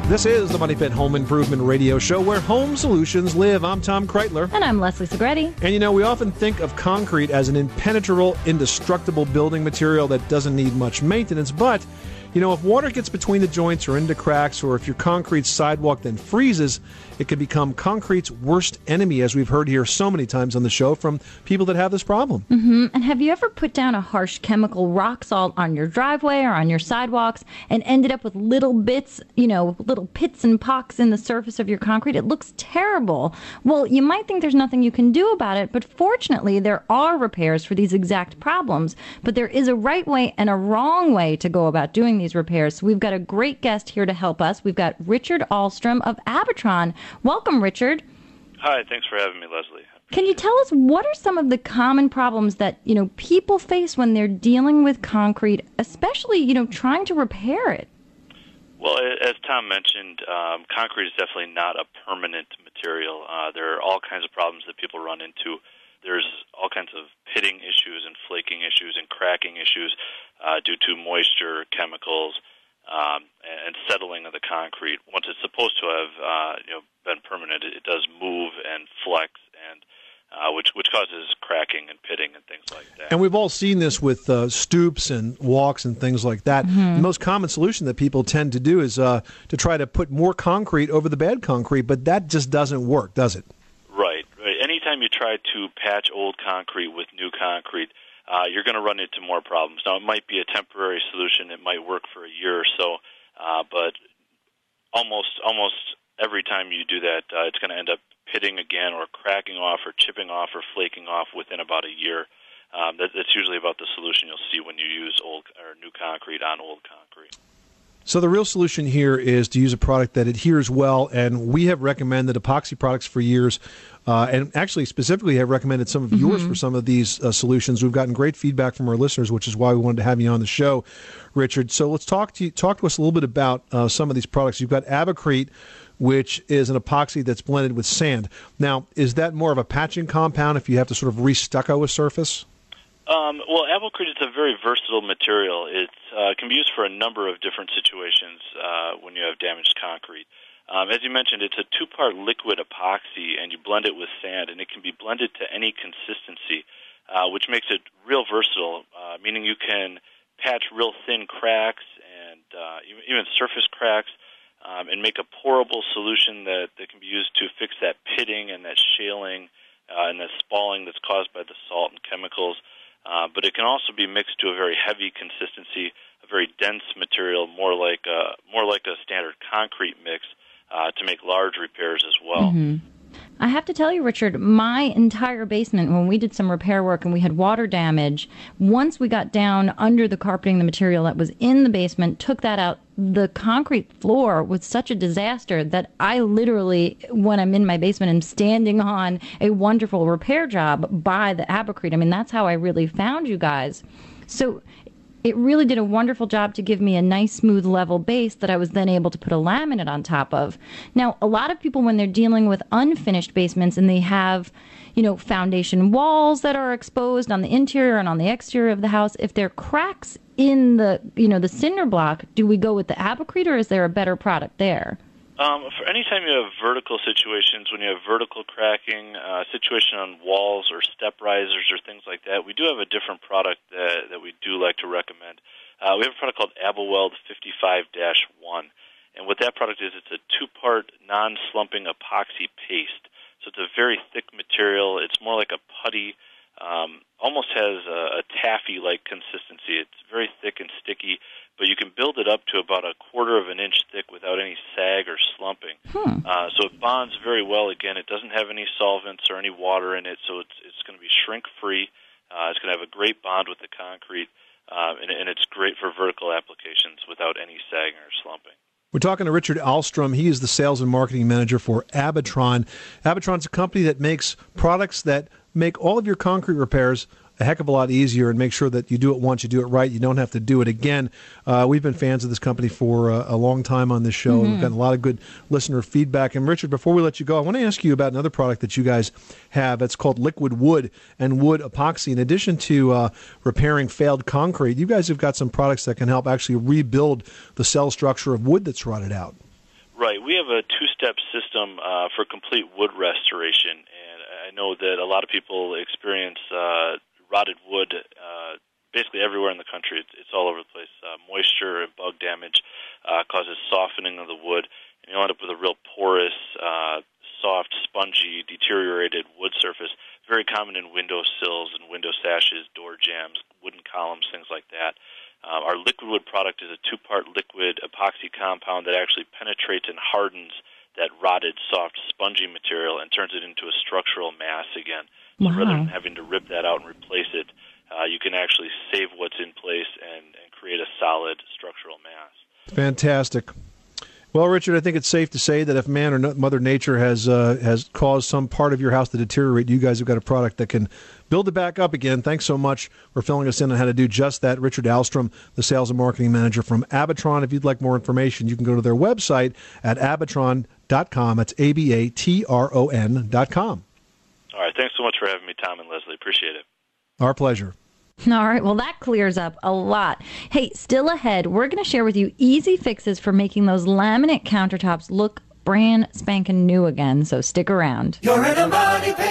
This is the Money Pit Home Improvement Radio Show, where home solutions live. I'm Tom Kraeutler. And I'm Leslie Segrete. And you know, we often think of concrete as an impenetrable, indestructible building material that doesn't need much maintenance, but you know, if water gets between the joints or into cracks, or if your concrete sidewalk then freezes, it can become concrete's worst enemy, as we've heard here so many times on the show from people that have this problem. Mm-hmm. And have you ever put down a harsh chemical rock salt on your driveway or on your sidewalks and ended up with little bits, little pits and pocks in the surface of your concrete? It looks terrible. Well, you might think there's nothing you can do about it, but fortunately there are repairs for these exact problems. But there is a right way and a wrong way to go about doing these repairs. So we've got a great guest here to help us. We've got Richard Ahlstrom of Abatron. Welcome, Richard. Hi, thanks for having me, Leslie. Can you tell us what are some of the common problems that, people face when they're dealing with concrete, especially, trying to repair it? Well, as Tom mentioned, concrete is definitely not a permanent material. There are all kinds of problems that people run into. There's all kinds of pitting issues and flaking issues and cracking issues due to moisture, chemicals, and settling of the concrete. Once it's supposed to have been permanent, it does move and flex, and which causes cracking and pitting and things like that. And we've all seen this with stoops and walks and things like that. Mm-hmm. The most common solution that people tend to do is to try to put more concrete over the bad concrete, but that just doesn't work, does it? Right. Anytime you try to patch old concrete with new concrete, you're going to run into more problems. Now, it might be a temporary solution. It might work for a year or so, but almost every time you do that, it's going to end up pitting again or cracking off or chipping off or flaking off within about a year. That's usually about the solution you'll see when you use old or new concrete on old concrete. So the real solution here is to use a product that adheres well, and we have recommended epoxy products for years, and actually specifically have recommended some of yours for some of these solutions. We've gotten great feedback from our listeners, which is why we wanted to have you on the show, Richard. So let's talk to us a little bit about some of these products. You've got Abatron, which is an epoxy that's blended with sand. Now, is that more of a patching compound if you have to sort of re-stucco a surface? Well, Abatron is a very versatile material. It can be used for a number of different situations when you have damaged concrete. As you mentioned, it's a two-part liquid epoxy, and you blend it with sand, and it can be blended to any consistency, which makes it real versatile, meaning you can patch real thin cracks and even surface cracks and make a pourable solution that can be used to fix that pitting and that shaling and that spalling that's caused by the salt and chemicals. But it can also be mixed to a very heavy consistency, a very dense material, more like a standard concrete mix, to make large repairs as well. Mm-hmm. I have to tell you, Richard, my entire basement, when we did some repair work and we had water damage, once we got down under the carpeting, the material that was in the basement, took that out, the concrete floor was such a disaster that I literally, when I'm in my basement, am standing on a wonderful repair job by the Abatron. I mean, that's how I really found you guys. So it really did a wonderful job to give me a nice, smooth, level base that I was then able to put a laminate on top of. Now, a lot of people, when they're dealing with unfinished basements and they have, foundation walls that are exposed on the interior and on the exterior of the house, if there are cracks in the, the cinder block, do we go with the Abatron, or is there a better product there? For any time you have vertical situations, when you have vertical cracking, situation on walls or step risers or things like that, we do have a different product that we do like to recommend. We have a product called Abaweld 55-1, and what that product is, it's a two-part non-slumping epoxy paste. So it's a very thick material. It's more like a putty, almost has a taffy-like consistency. It's very thick and sticky, but you can build it up to about 1/4 of an inch thick without any sag or slumping. So it bonds very well. Again, it doesn't have any solvents or any water in it, so it's going to be shrink-free. It's going to have a great bond with the concrete, and it's great for vertical applications without any sagging or slumping. We're talking to Richard Ahlstrom. He is the sales and marketing manager for Abatron. Abatron's a company that makes products that make all of your concrete repairs a heck of a lot easier and make sure that you do it once, you do it right, you don't have to do it again. We've been fans of this company for a long time on this show, and we've gotten a lot of good listener feedback. And Richard, before we let you go, I want to ask you about another product that you guys have. It's called Liquid Wood and Wood Epoxy. In addition to repairing failed concrete, you guys have got some products that can help actually rebuild the cell structure of wood that's rotted out. Right. We have a two-step system for complete wood restoration, and I know that a lot of people experience rotted wood basically everywhere in the country. It's all over the place. Moisture and bug damage causes softening of the wood, and you'll end up with a real porous, soft, spongy, deteriorated wood surface. Very common in window sills and window sashes, door jambs, wooden columns, things like that. Our liquid wood product is a two-part liquid epoxy compound that actually penetrates and hardens that rotted, soft, spongy material and turns it into a structural mass again. So rather than having to rip that out and replace it, you can actually save what's in place and create a solid structural mass. Fantastic. Well, Richard, I think it's safe to say that if man or Mother Nature has caused some part of your house to deteriorate, you guys have got a product that can build it back up again. Thanks so much for filling us in on how to do just that. Richard Ahlstrom, the sales and marketing manager from Abatron. If you'd like more information, you can go to their website at abatron.com. That's abatron.com. All right. Thanks so much for having me, Tom and Leslie. Appreciate it. Our pleasure. All right, well, that clears up a lot. Hey, still ahead, we're going to share with you easy fixes for making those laminate countertops look brand spanking new again, so stick around. You're in a money pit.